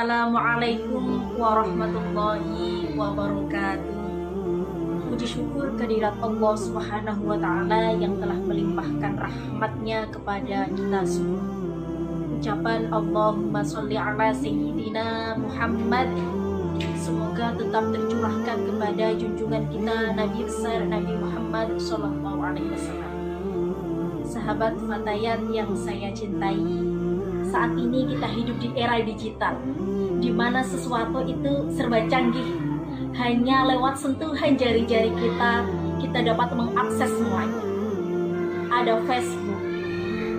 Assalamualaikum warahmatullahi wabarakatuh. Puji syukur kehadirat Allah Subhanahu wa Ta'ala yang telah melimpahkan rahmatnya kepada kita semua. Ucapan Allahumma sholli ala sayyidina Muhammad semoga tetap tercurahkan kepada junjungan kita Nabi besar Nabi Muhammad Sallallahu Alaihi Wasallam. Sahabat Fatayat yang saya cintai, saat ini kita hidup di era digital, di mana sesuatu itu serba canggih. Hanya lewat sentuhan jari-jari kita dapat mengakses semuanya. Ada Facebook,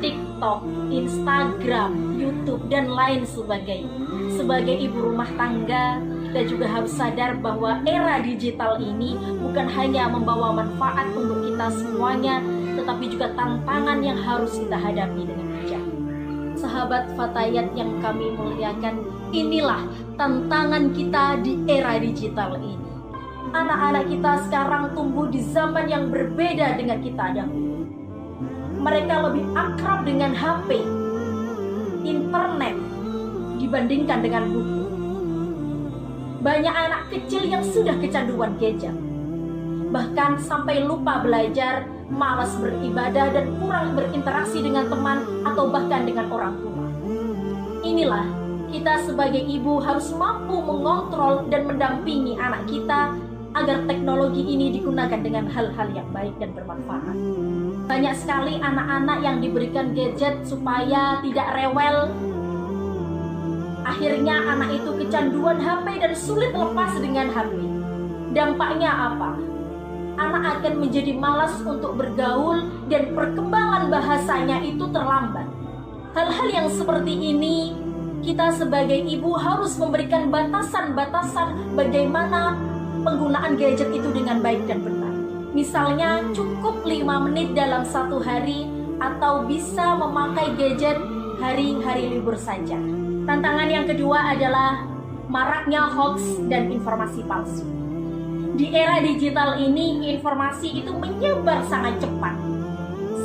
TikTok, Instagram, YouTube, dan lain sebagainya. Sebagai ibu rumah tangga, kita juga harus sadar bahwa era digital ini bukan hanya membawa manfaat untuk kita semuanya, tetapi juga tantangan yang harus kita hadapi dengan bijak. Sahabat Fatayat yang kami muliakan, inilah tantangan kita di era digital ini. Anak-anak kita sekarang tumbuh di zaman yang berbeda dengan kita dahulu. Mereka lebih akrab dengan HP, internet dibandingkan dengan buku. Banyak anak kecil yang sudah kecanduan gadget, bahkan sampai lupa belajar, malas beribadah, dan kurang berinteraksi dengan teman atau bahkan dengan orang tua. Inilah kita sebagai ibu harus mampu mengontrol dan mendampingi anak kita agar teknologi ini digunakan dengan hal-hal yang baik dan bermanfaat. Banyak sekali anak-anak yang diberikan gadget supaya tidak rewel. Akhirnya anak itu kecanduan HP dan sulit lepas dengan HP. Dampaknya apa? Anak akan menjadi malas untuk bergaul dan perkembangan bahasanya itu terlambat. Hal-hal yang seperti ini, kita sebagai ibu harus memberikan batasan-batasan bagaimana penggunaan gadget itu dengan baik dan benar. Misalnya cukup 5 menit dalam satu hari, atau bisa memakai gadget hari-hari libur saja. Tantangan yang kedua adalah maraknya hoax dan informasi palsu. Di era digital ini, informasi itu menyebar sangat cepat.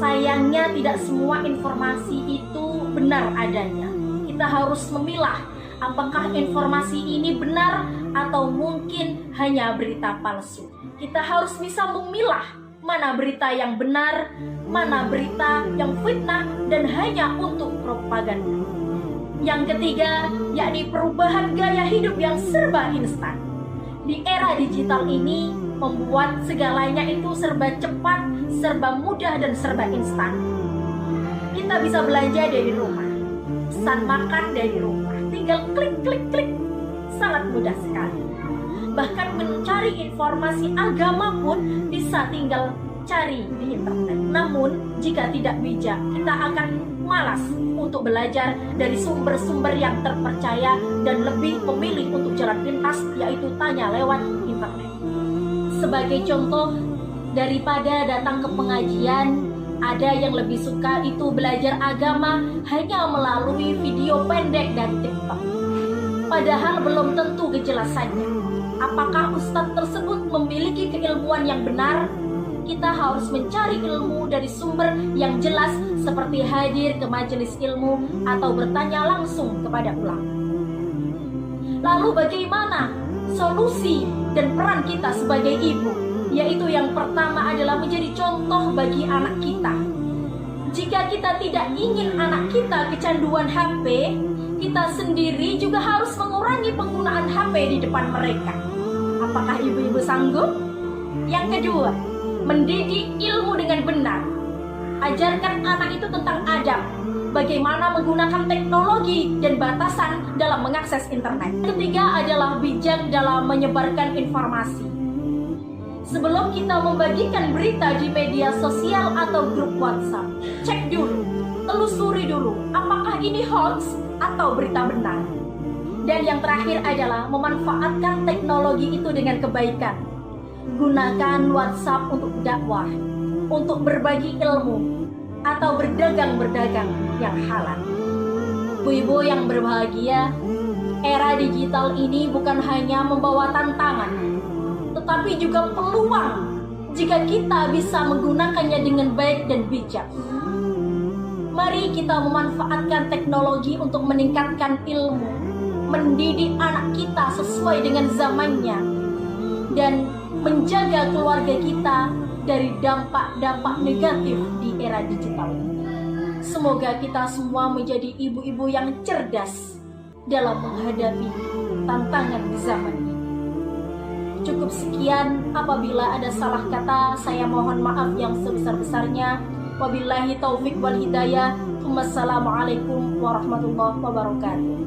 Sayangnya tidak semua informasi itu benar adanya. Kita harus memilah apakah informasi ini benar atau mungkin hanya berita palsu. Kita harus bisa memilah mana berita yang benar, mana berita yang fitnah dan hanya untuk propaganda. Yang ketiga, yakni perubahan gaya hidup yang serba instan. Di era digital ini membuat segalanya itu serba cepat, serba mudah, dan serba instan. Kita bisa belanja dari rumah, pesan makan dari rumah, tinggal klik, sangat mudah sekali. Bahkan mencari informasi agama pun bisa tinggal cari di internet. Namun jika tidak bijak, kita akan malas untuk belajar dari sumber-sumber yang terpercaya dan lebih memilih untuk jalan pintas, yaitu tanya lewat internet. Sebagai contoh, daripada datang ke pengajian, ada yang lebih suka itu belajar agama hanya melalui video pendek dari TikTok. Padahal belum tentu kejelasannya. Apakah ustadz tersebut memiliki keilmuan yang benar? Kita harus mencari ilmu dari sumber yang jelas, seperti hadir ke majelis ilmu atau bertanya langsung kepada ulama. Lalu bagaimana solusi dan peran kita sebagai ibu? Yaitu yang pertama adalah menjadi contoh bagi anak kita. Jika kita tidak ingin anak kita kecanduan HP, kita sendiri juga harus mengurangi penggunaan HP di depan mereka. Apakah ibu-ibu sanggup? Yang kedua, mendidik ilmu dengan benar. Ajarkan anak itu tentang adab, bagaimana menggunakan teknologi dan batasan dalam mengakses internet. Ketiga adalah bijak dalam menyebarkan informasi. Sebelum kita membagikan berita di media sosial atau grup WhatsApp, cek dulu, telusuri dulu, apakah ini hoax atau berita benar. Dan yang terakhir adalah memanfaatkan teknologi itu dengan kebaikan. Gunakan WhatsApp untuk dakwah, untuk berbagi ilmu, atau berdagang yang halal. Ibu-ibu yang berbahagia, era digital ini bukan hanya membawa tantangan, tetapi juga peluang jika kita bisa menggunakannya dengan baik dan bijak. Mari kita memanfaatkan teknologi untuk meningkatkan ilmu, mendidik anak kita sesuai dengan zamannya, dan menjaga keluarga kita dari dampak-dampak negatif di era digital ini. Semoga kita semua menjadi ibu-ibu yang cerdas dalam menghadapi tantangan di zaman ini. Cukup sekian, apabila ada salah kata saya mohon maaf yang sebesar-besarnya. Wabillahi taufik wal hidayah. Wassalamualaikum warahmatullahi wabarakatuh.